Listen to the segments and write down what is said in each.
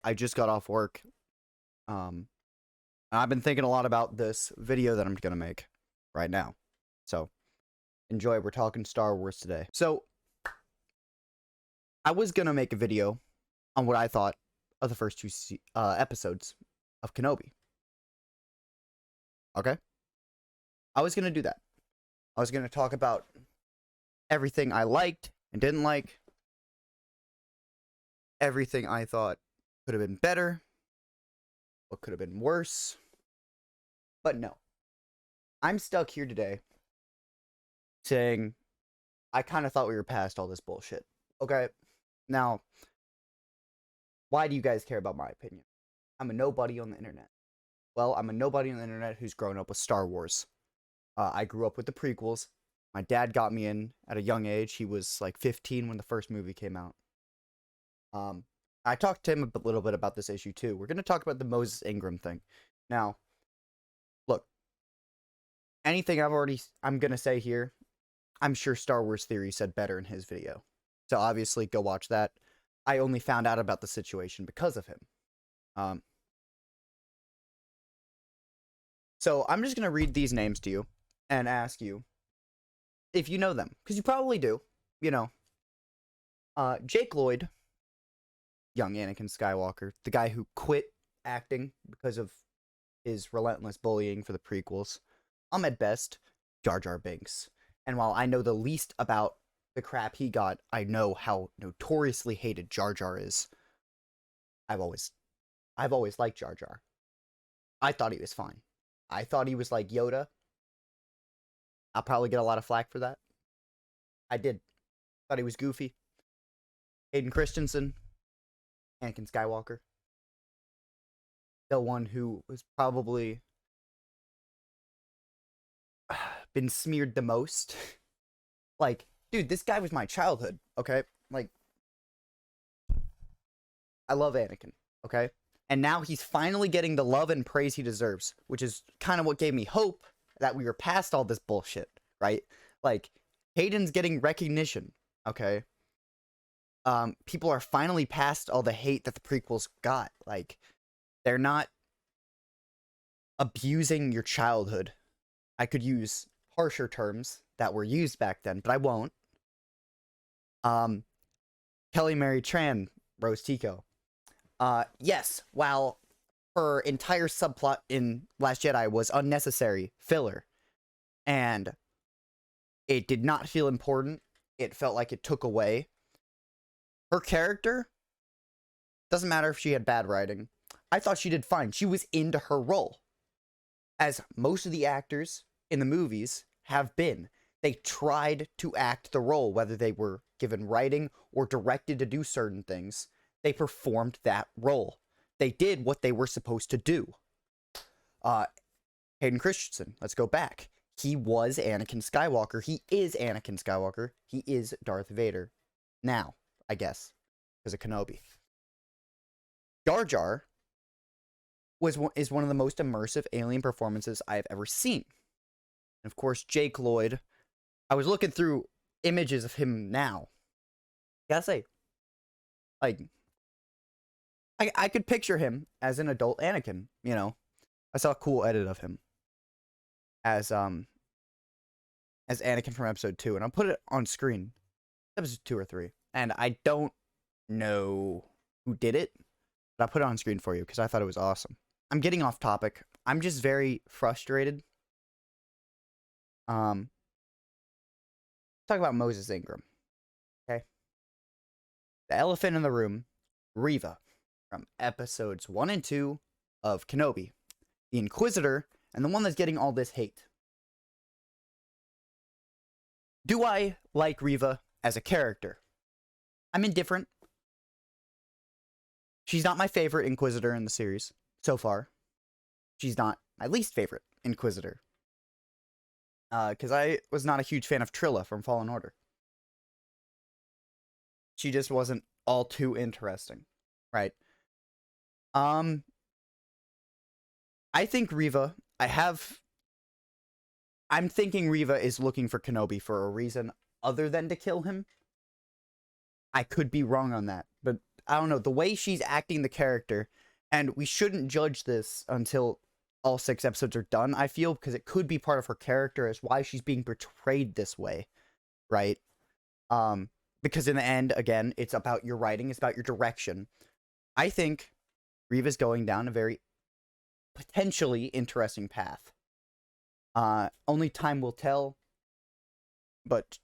I just got off work. And I've been thinking a lot about this video that I'm going to make right now. So, enjoy. We're talking Star Wars today. So, I was going to make a video on what I thought of the first two episodes of Kenobi. Okay? I was going to do that. I was going to talk about everything I liked and didn't like. Everything I thought could have been better. What could have been worse. But no. I'm stuck here today saying I kind of thought we were past all this bullshit. Okay? Now, why do you guys care about my opinion? I'm a nobody on the internet. Well, I'm a nobody on the internet who's grown up with Star Wars. I grew up with the prequels. My dad got me in at a young age. He was like 15 when the first movie came out. I talked to him a little bit about this issue too. We're going to talk about the Moses Ingram thing. Now, look, anything I'm going to say here, I'm sure Star Wars Theory said better in his video. So obviously go watch that. I only found out about the situation because of him. So I'm just going to read these names to you and ask you if you know them, because you probably do. You know, Jake Lloyd, young Anakin Skywalker, the guy who quit acting because of his relentless bullying for the prequels. Ahmed Best, Jar Jar Binks. And while I know the least about the crap he got, I know how notoriously hated Jar Jar is. I've always liked Jar Jar. I thought he was fine. I thought he was like Yoda. I'll probably get a lot of flack for that. I did. Thought he was goofy. Hayden Christensen, Anakin Skywalker. The one who was probably been smeared the most. Like, dude, this guy was my childhood, okay? Like, I love Anakin, okay? And now he's finally getting the love and praise he deserves, which is kind of what gave me hope that we were past all this bullshit, right? Like, Hayden's getting recognition, okay? People are finally past all the hate that the prequels got. Like, they're not abusing your childhood. I could use harsher terms that were used back then, but I won't. Marie Tran, Rose Tico. Yes, while her entire subplot in Last Jedi was unnecessary filler, and it did not feel important, it felt like it took away. Her character, doesn't matter if she had bad writing, I thought she did fine. She was into her role. As most of the actors in the movies have been. They tried to act the role, whether they were given writing or directed to do certain things. They performed that role. They did what they were supposed to do. Hayden Christensen, let's go back. He was Anakin Skywalker. He is Anakin Skywalker. He is Darth Vader. Now, I guess, because of Kenobi. Jar Jar is one of the most immersive alien performances I've ever seen. And of course, Jake Lloyd. I was looking through images of him now. Gotta say, like, I could picture him as an adult Anakin, you know. I saw a cool edit of him as Anakin from episode 2, and I'll put it on screen. Episode 2 or 3. And I don't know who did it, but I'll put it on screen for you because I thought it was awesome. I'm getting off topic. I'm just very frustrated. Talk about Moses Ingram. Okay? The elephant in the room, Reva, from episodes 1 and 2 of Kenobi. The Inquisitor, and the one that's getting all this hate. Do I like Reva as a character? I'm indifferent. She's not my favorite Inquisitor in the series so far. She's not my least favorite Inquisitor. Because I was not a huge fan of Trilla from Fallen Order. She just wasn't all too interesting, right? I think Reva, I'm thinking Reva is looking for Kenobi for a reason other than to kill him. I could be wrong on that, but I don't know, the way she's acting the character, and we shouldn't judge this until all 6 episodes are done, I feel, because it could be part of her character as why she's being portrayed this way, right? Because in the end, again, it's about your writing, it's about your direction. I think Reva's going down a very potentially interesting path. Only time will tell, but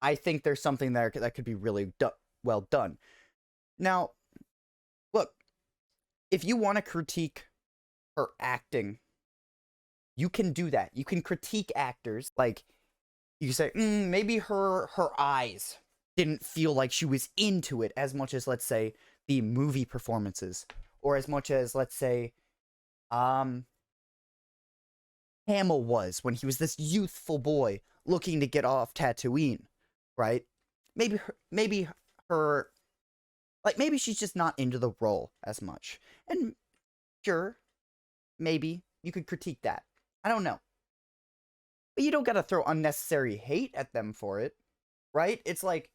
I think there's something there that could be really well done. Now, look, if you want to critique her acting, you can do that. You can critique actors. Like, you say, maybe her eyes didn't feel like she was into it as much as, let's say, the movie performances. Or as much as, let's say, Hamill was when he was this youthful boy looking to get off Tatooine, right? Maybe her, like, maybe she's just not into the role as much. And sure, maybe you could critique that. I don't know. But you don't gotta throw unnecessary hate at them for it, right? It's like,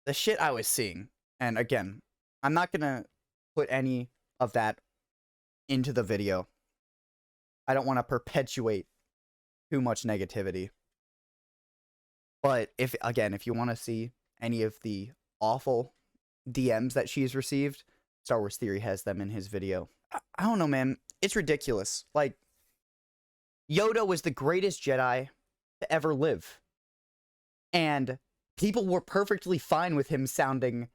the shit I was seeing, and again, I'm not gonna put any of that into the video. I don't want to perpetuate too much negativity. But if you want to see any of the awful DMs that she's received, Star Wars Theory has them in his video. I don't know, man. It's ridiculous. Like, Yoda was the greatest Jedi to ever live. And people were perfectly fine with him sounding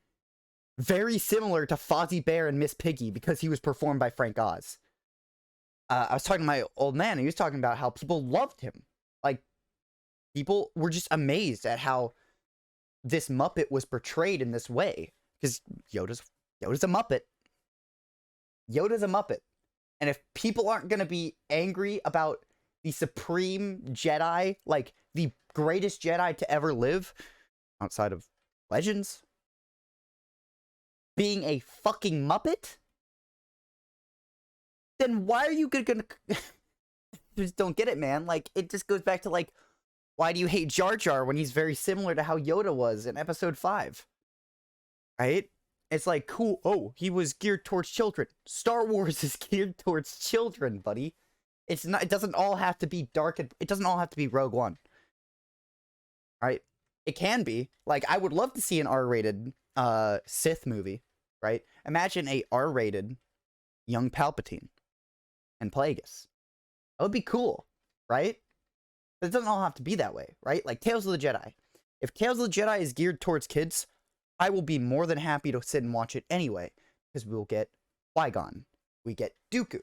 very similar to Fozzie Bear and Miss Piggy because he was performed by Frank Oz. I was talking to my old man, and he was talking about how people loved him. Like, people were just amazed at how this Muppet was portrayed in this way. Because Yoda's a Muppet. Yoda's a Muppet. And if people aren't going to be angry about the supreme Jedi, like, the greatest Jedi to ever live, outside of Legends, being a fucking Muppet, then why are you gonna just don't get it, man? Like, it just goes back to, like, why do you hate Jar Jar when he's very similar to how Yoda was in episode 5? Right? It's like, cool, oh, he was geared towards children. Star Wars is geared towards children, buddy. It doesn't all have to be dark, it doesn't all have to be Rogue One. Right? It can be. Like, I would love to see an R-rated Sith movie, right? Imagine a R-rated young Palpatine and Plagueis. That would be cool, right? But it doesn't all have to be that way, right? Like Tales of the Jedi. If Tales of the Jedi is geared towards kids, I will be more than happy to sit and watch it anyway, because we will get Qui-Gon, we get Dooku,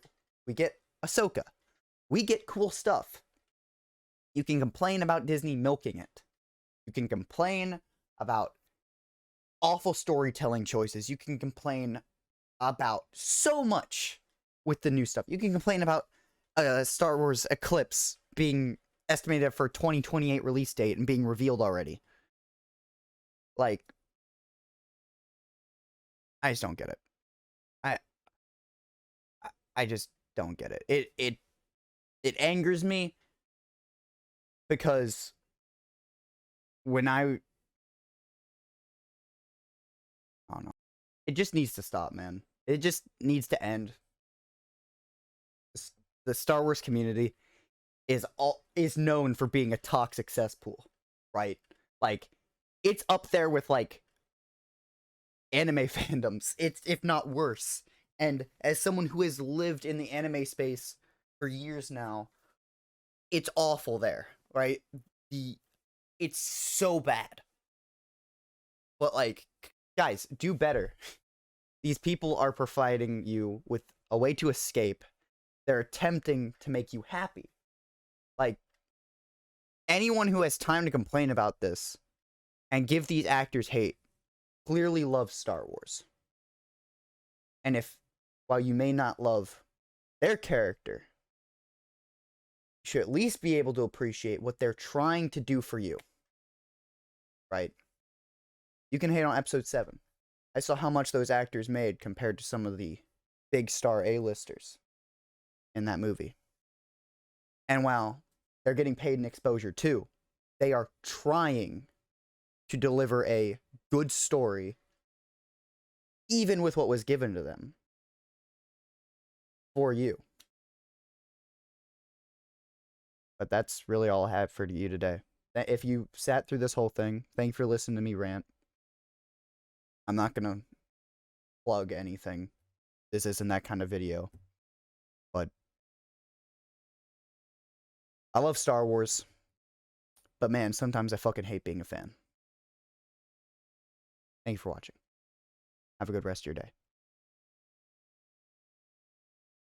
we get Ahsoka, we get cool stuff. You can complain about Disney milking it. You can complain about awful storytelling choices. You can complain about so much with the new stuff. You can complain about Star Wars Eclipse being estimated for 2028 release date and being revealed already. Like, I just don't get it. I just don't get it. It angers me because when I don't know. It just needs to stop, man. It just needs to end. The Star Wars community is known for being a toxic cesspool, right? Like, it's up there with, like, anime fandoms. It's, if not worse. And as someone who has lived in the anime space for years now, it's awful there, right? It's so bad. But, like, guys, do better. These people are providing you with a way to escape. They're attempting to make you happy. Like, anyone who has time to complain about this and give these actors hate clearly loves Star Wars. And while you may not love their character, you should at least be able to appreciate what they're trying to do for you. Right? You can hate on episode 7. I saw how much those actors made compared to some of the big star A-listers in that movie. And while they're getting paid in exposure too, they are trying to deliver a good story, even with what was given to them for you. But that's really all I have for you today. If you sat through this whole thing, thank you for listening to me rant. I'm not going to plug anything. This isn't that kind of video. But I love Star Wars. But man, sometimes I fucking hate being a fan. Thank you for watching. Have a good rest of your day.